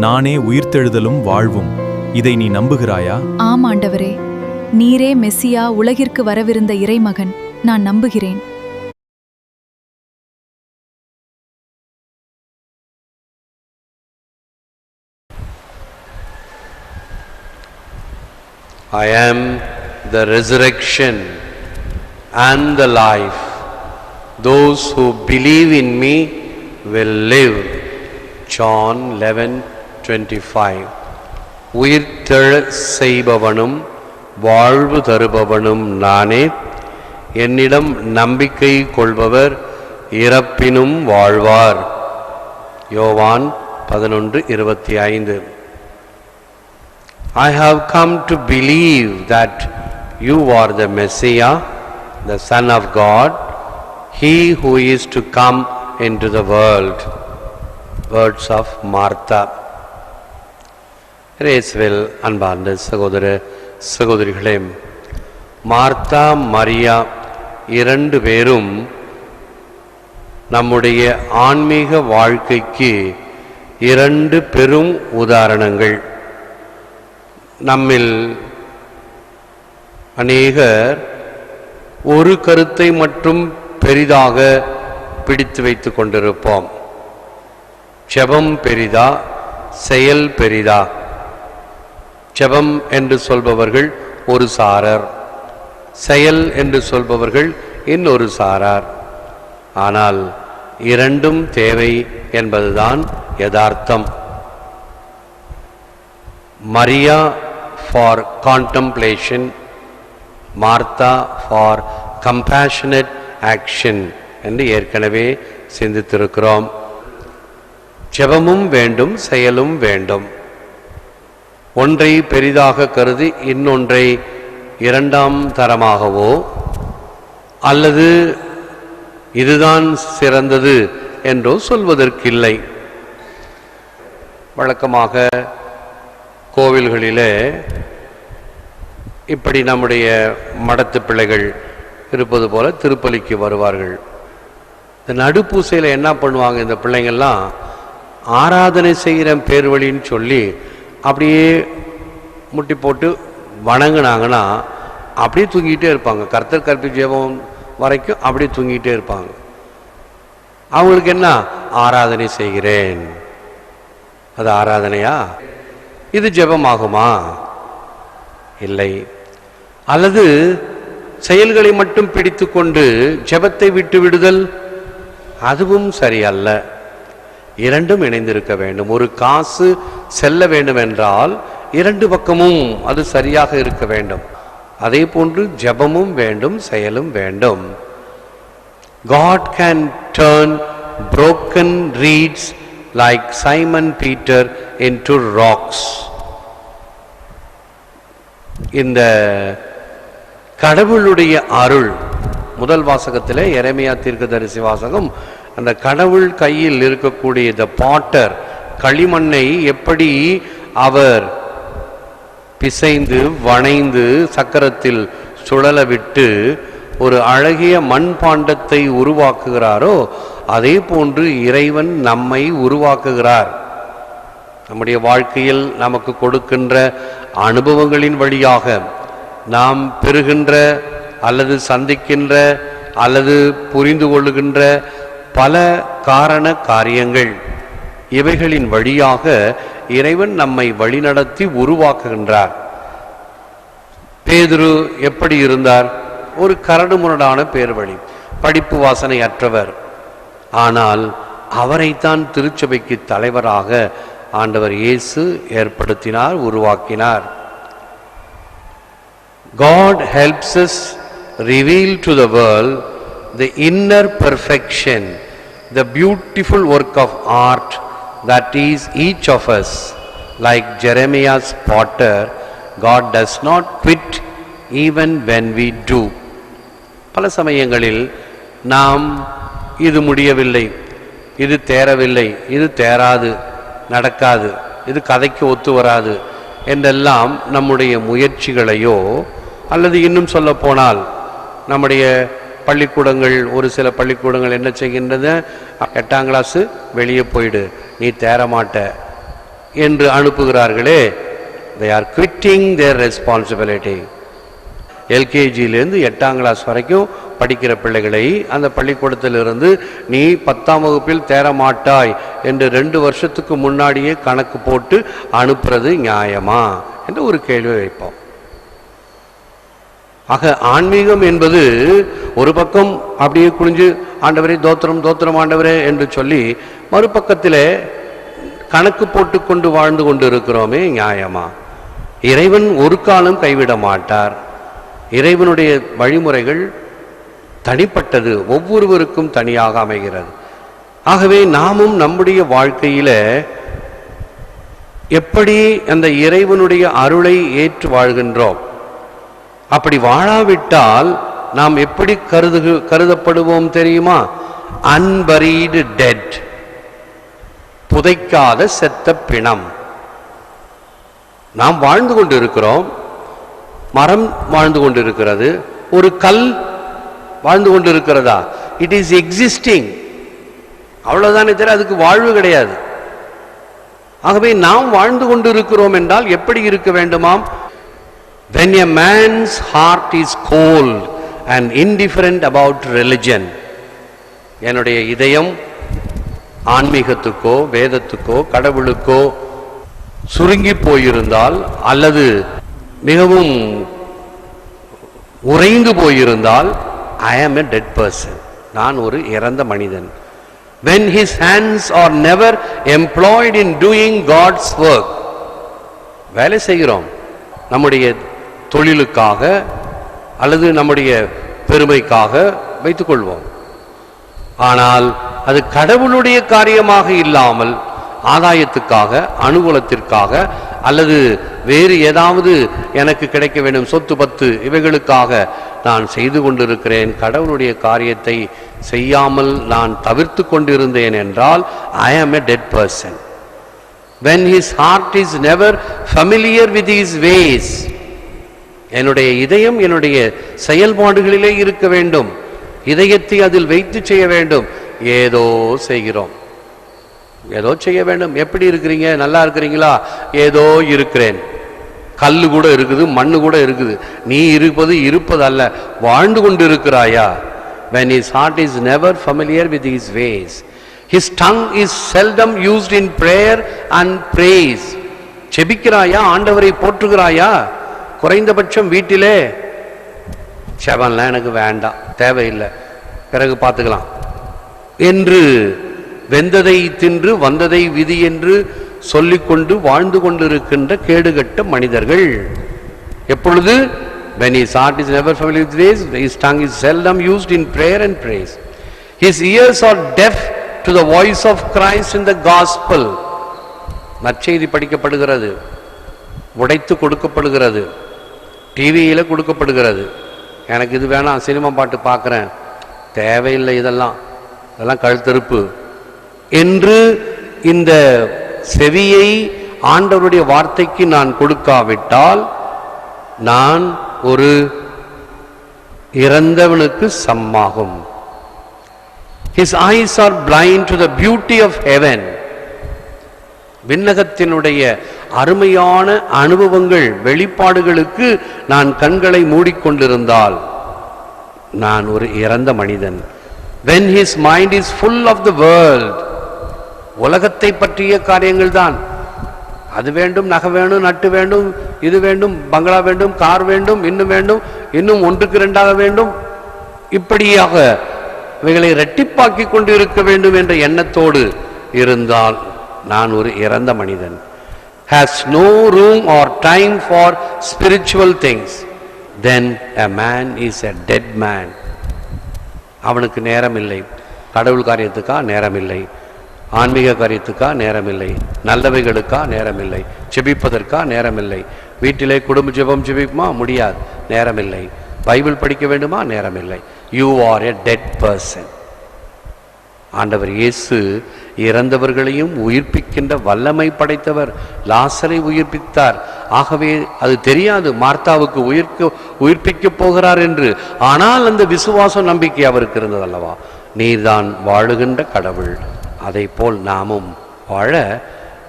நானே உயிர்த்தெழுதலும் வாழ்வும். இதை நீ நம்புகிறாயா? ஆம் ஆண்டவரே, நீரே மெஸ்ஸியா, உலகிற்கு வரவிருந்த இறைமகன். நான் நம்புகிறேன். I am the resurrection and the life. Those who believe in me will live. John 11:25. உயிர்த்தெழச் செய்பவனும் வாழ்வு தருபவனும் நானே. என்னிடம் நம்பிக்கை கொள்பவர் இறப்பினும் வாழ்வார். யோவான் 11:25. I have come to believe that you are the Messiah, the Son of God, he who is to come into the world. Words of Martha. இயேசுவில் அன்பார்ந்த சகோதர சகோதரிகளே, மார்த்தா மரியா இரண்டு பேரும் நம்முடைய ஆன்மீக வாழ்க்கைக்கு இரண்டு பெரும் உதாரணங்கள். நம்மில் அநேகர் ஒரு கருத்தை மட்டும் பெரிதாக பிடித்து வைத்துக் கொண்டிருப்போம். ஜெபம் பெரிதா, செயல் பெரிதா? ஜெபம் என்று சொல்பவர்கள் ஒரு சாரர், செயல் என்று சொல்பவர்கள் இன்னொரு சாரார். ஆனால் இரண்டும் தேவை என்பதுதான் யதார்த்தம். Maria for contemplation, Martha for compassionate action என்று ஏற்கனவே சிந்தித்திருக்கிறோம். ஜெபமும் வேண்டும், செயலும் வேண்டும். ஒன்றை பெரிதாக கருதி இன்னொன்றை இரண்டாம் தரமாகவோ அல்லது இதுதான் சிறந்தது என்றோ சொல்வதற்கில்லை. வழக்கமாக கோவில்களிலே இப்படி நம்முடைய மடத்து பிள்ளைகள் இருப்பது போல திருப்பலிக்கு வருவார்கள். இந்த நடுப்பூசையில் என்ன பண்ணுவாங்க, இந்த பிள்ளைங்கள்லாம் ஆராதனை செய்கிற பேர் வழின்னு சொல்லி அப்படியே முட்டி போட்டு வணங்கினாங்கன்னா அப்படியே தூங்கிட்டே இருப்பாங்க. கர்த்தர் கற்பி ஜெபம் வரைக்கும் அப்படியே தூங்கிட்டே இருப்பாங்க. அவங்களுக்கு என்ன, ஆராதனை செய்கிறேன். அது ஆராதனையா? இது ஜெபமாகுமா? இல்லை. அல்லது செயல்களை மட்டும் பிடித்து கொண்டு ஜெபத்தை விட்டு விடுதல், அதுவும் சரியல்ல. இரண்டும் இணைந்திருக்க வேண்டும். ஒரு காசு செல்ல வேண்டும் என்றால் இரண்டு பக்கமும் அது சரியாக இருக்க வேண்டும். அதே போன்று ஜெபமும் வேண்டும், செயலும் வேண்டும். God can turn broken reeds like Simon Peter into rocks. இந்த கடவுளுடைய அருள் முதல் வாசகத்திலே எரேமியா தீர்க்கதரிசி வாசகம், அந்த கடவுள் கையில் இருக்கக்கூடிய the potter, களிமண்ணை எப்படி அவர் பிசைந்து வணைந்து சக்கரத்தில் சுழல விட்டு ஒரு அழகிய மண்பாண்டத்தை உருவாக்குகிறாரோ அதே போன்று இறைவன் நம்மை உருவாக்குகிறார். நம்முடைய வாழ்க்கையில் நமக்கு கொடுக்கின்ற அனுபவங்களின் வழியாக நாம் பெறுகின்ற அல்லது சந்திக்கின்ற அல்லது புரிந்து கொள்ளுகின்ற பல காரண காரியங்கள், இவைகளின் வழியாக இறைவன் நம்மை வழிநடத்தி உருவாக்குகின்றார். பேதுரு எப்படி இருந்தார்? ஒரு கரடுமுரடான பேர்வழி, படிப்பு வாசனை அற்றவர். ஆனால் அவரைத்தான் திருச்சபைக்கு தலைவராக ஆண்டவர் இயேசு ஏற்படுத்தினார், உருவாக்கினார். God helps us reveal to the world the inner perfection, the beautiful work of art that is each of us. Like Jeremiah's potter, God does not quit even when we do. பல சமயங்களில் நாம் இது முடியவில்லை, இது தேரவில்லை, இது தேராது, நடக்காது, இது கதைக்கு ஒத்து வராது என்றெல்லாம் நம்முடைய முயற்சிகளையோ அல்லது இன்னும் சொல்ல போனால் நம்முடைய பள்ளிக்கூடங்கள், ஒரு சில பள்ளிக்கூடங்கள் என்ன செய்கின்றது, 8ஆம் கிளாஸு வெளியே போயிடு, நீ தேரமாட்ட என்று அனுப்புகிறார்களே, they are quitting their responsibility. எல்கேஜியிலேருந்து 8ஆம் கிளாஸ் வரைக்கும் படிக்கிற பிள்ளைகளை அந்த பள்ளிக்கூடத்திலிருந்து நீ 10ஆம் வகுப்பில் தேரமாட்டாய் என்று 2 வருஷத்துக்கு முன்னாடியே கணக்கு போட்டு அனுப்புறது நியாயமா என்று ஒரு கேள்வி வைப்போம். ஆக ஆன்மீகம் என்பது ஒரு பக்கம் அப்படியே குனிஞ்சு ஆண்டவரே தோத்திரம் தோத்திரம் ஆண்டவரே என்று சொல்லி, மறுபக்கத்திலே கணக்கு போட்டு கொண்டு வாழ்ந்து கொண்டு இருக்கிறோமே நியாயமா? இறைவன் ஒரு காலம் கைவிட மாட்டார். இறைவனுடைய வழிமுறைகள் தனிப்பட்டது, ஒவ்வொருவருக்கும் தனியாக அமைகிறது. ஆகவே நாமும் நம்முடைய வாழ்க்கையில எப்படி அந்த இறைவனுடைய அருளை ஏற்று வாழ்கின்றோம்? அப்படி வாழாவிட்டால் நாம் எப்படி கருதப்படுவோம் தெரியுமா? அன்பரீடு டெட், புதைக்காத செத்த பிணம். நாம் வாழ்ந்து கொண்டு இருக்கிறோம், மரம் வாழ்ந்து கொண்டிருக்கிறது, ஒரு கல் வாழ்ந்து கொண்டிருக்கிறதா? இட் இஸ் எக்ஸிஸ்டிங், அவ்வளவுதானே தவிர அதுக்கு வாழ்வு கிடையாது. ஆகவே நாம் வாழ்ந்து கொண்டிருக்கிறோம் என்றால் எப்படி இருக்க வேண்டுமாம்? When a man's heart is cold and indifferent about religion, என்னுடைய இதயம் ஆன்மீகத்துக்கோ வேதத்துக்கோ கடவுளுக்கோ சுருங்கி போயிருந்தால் அல்லது மிகவும் உறைந்து போயிருந்தால், I am a dead person, நான் ஒரு இறந்த மனிதன். When his hands are never employed in doing God's work, வேலை செய்கிறோம் நம்முடைய தொழிலுக்காக அல்லது நம்முடைய பெருமைக்காக வைத்துக் கொள்வோம், ஆனால் அது கடவுளுடைய காரியமாக இல்லாமல் ஆதாயத்துக்காக அனுகூலத்திற்காக அல்லது வேறு ஏதாவது எனக்கு கிடைக்க வேண்டும் சொத்து பத்து இவைகளுக்காக நான் செய்து கொண்டிருக்கிறேன். கடவுளுடைய காரியத்தை செய்யாமல் நான் தவிர்த்து கொண்டிருந்தேன் என்றால் I am a dead person. When his heart is never familiar with his ways, என்னுடைய இதயம் என்னுடைய செயல்பாடுகளிலே இருக்க வேண்டும், இதயத்தை அதில் வைத்து செய்ய வேண்டும். ஏதோ செய்கிறோம், ஏதோ செய்ய வேண்டும். எப்படி இருக்கிறீங்க? நல்லா இருக்கிறீங்களா? ஏதோ இருக்கிறேன். கல்லு கூட இருக்குது, மண்ணு கூட இருக்குது. நீ இருப்பது அல்ல, வாழ்ந்து கொண்டு இருக்கிறாயா? When his heart is never familiar with his ways, his tongue is seldom used in prayer and praise. செபிக்கிறாயா? ஆண்டவரை போற்றுகிறாயா? குறைந்தபட்சம் வீட்டிலே செவன்லாம் எனக்கு வேண்டாம், தேவையில்லை, பிறகு பார்த்துக்கலாம் என்று வெந்ததை தின்று வந்ததை விதி என்று சொல்லிக்கொண்டு வாழ்ந்து கொண்டிருக்கின்ற கேடுகட்ட மனிதர்கள். எப்பொழுது? when his heart is never familiar with ways, his tongue is seldom used in prayer and praise. His ears are deaf to the voice of Christ in the gospel. நற்செய்தி படிக்கப்படுகிறது, உடைத்து கொடுக்கப்படுகிறது, டிவியில கொடுக்கப்படுகிறது. எனக்கு இது வேணாம், சினிமா பாட்டு பார்க்குறேன், தேவையில்லை, இதெல்லாம் கழுத்தறுப்பு என்று இந்த செவியை ஆண்டவருடைய வார்த்தைக்கு நான் கொடுக்காவிட்டால் நான் ஒரு இறந்தவனுக்கு சமமாகும். His eyes are blind to the beauty of heaven. விண்ணகத்தினுடைய அருமையான அனுபவங்கள் வெளிப்பாடுகளுக்கு நான் கண்களை மூடிக்கொண்டிருந்தால் நான் ஒரு இறந்த மனிதன். When his mind is full of the world, உலகத்தை பற்றிய காரியங்கள் தான். அது வேண்டும், நகை வேணும், நட்டு வேண்டும், இது வேண்டும், பங்களா வேண்டும், கார் வேண்டும், இன்னும் வேண்டும், இன்னும் ஒன்றுக்கு இரண்டாக வேண்டும், இப்படியாக இவைகளை இரட்டிப்பாக்கி கொண்டு இருக்க வேண்டும் என்ற எண்ணத்தோடு இருந்தால் நான் ஒரு இறந்த மனிதன். Has no room or time for spiritual things, then a man is a dead man. அவனுக்கு நேரம் இல்லை, கடவுள் காரியத்துக்கா நேரம் இல்லை, ஆன்மீக காரியத்துக்கா நேரம் இல்லை, நல்லவைகளுக்கா நேரம் இல்லை, ஜெபிப்பதற்கா நேரம் இல்லை, வீட்டிலே குடும்ப ஜெபம் ஜெபிக்குமா முடியாது, நேரம் இல்லை, பைபிள் படிக்க வேண்டுமா நேரம் இல்லை. You are a dead person. ஆண்டவர் இயேசு இறந்தவர்களையும் உயிர்ப்பிக்கின்ற வல்லமை படைத்தவர். லாசரை உயிர்ப்பித்தார். ஆகவே அது தெரியாது மார்த்தாவுக்கு உயிர்ப்பிக்க போகிறார் என்று. ஆனால் அந்த விசுவாச நம்பிக்கை அவருக்கு இருந்தது அல்லவா? நீர்தான் வாழுகின்ற கடவுள், அதை போல் நாமும் வாழ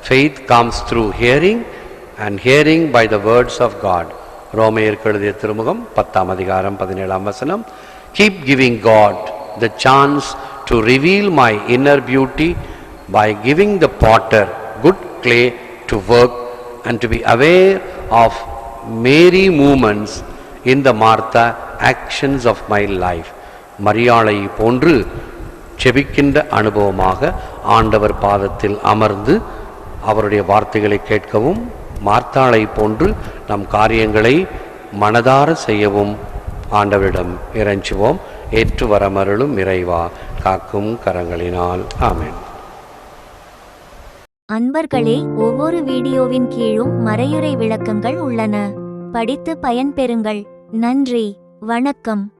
faith comes through hearing and hearing by the words of God. ரோமையருக்கு எழுதிய திருமுகம் 10ஆம் அதிகாரம் 17ஆம் வசனம். Keep giving God the chance to reveal my inner beauty by giving the potter good clay to work and to be aware of Mary movements in the Martha actions of my life. மரியாளை போன்று செபிக்கின்ற அனுபவமாக ஆண்டவர் பாதத்தில் அமர்ந்து அவருடைய வார்த்தைகளை கேட்கவும், மார்த்தாளை போன்று நம் காரியங்களை மனதார செய்யவும் ஆண்டவரிடம் இறைஞ்சுவோம். ஏற்று வரமருளும் இறைவா, காக்கும் கரங்களினால். ஆமென். அன்பர்களே, ஒவ்வொரு வீடியோவின் கீழும் மறையுரை விளக்கங்கள் உள்ளன. படித்து பயன்பெறுங்கள். நன்றி, வணக்கம்.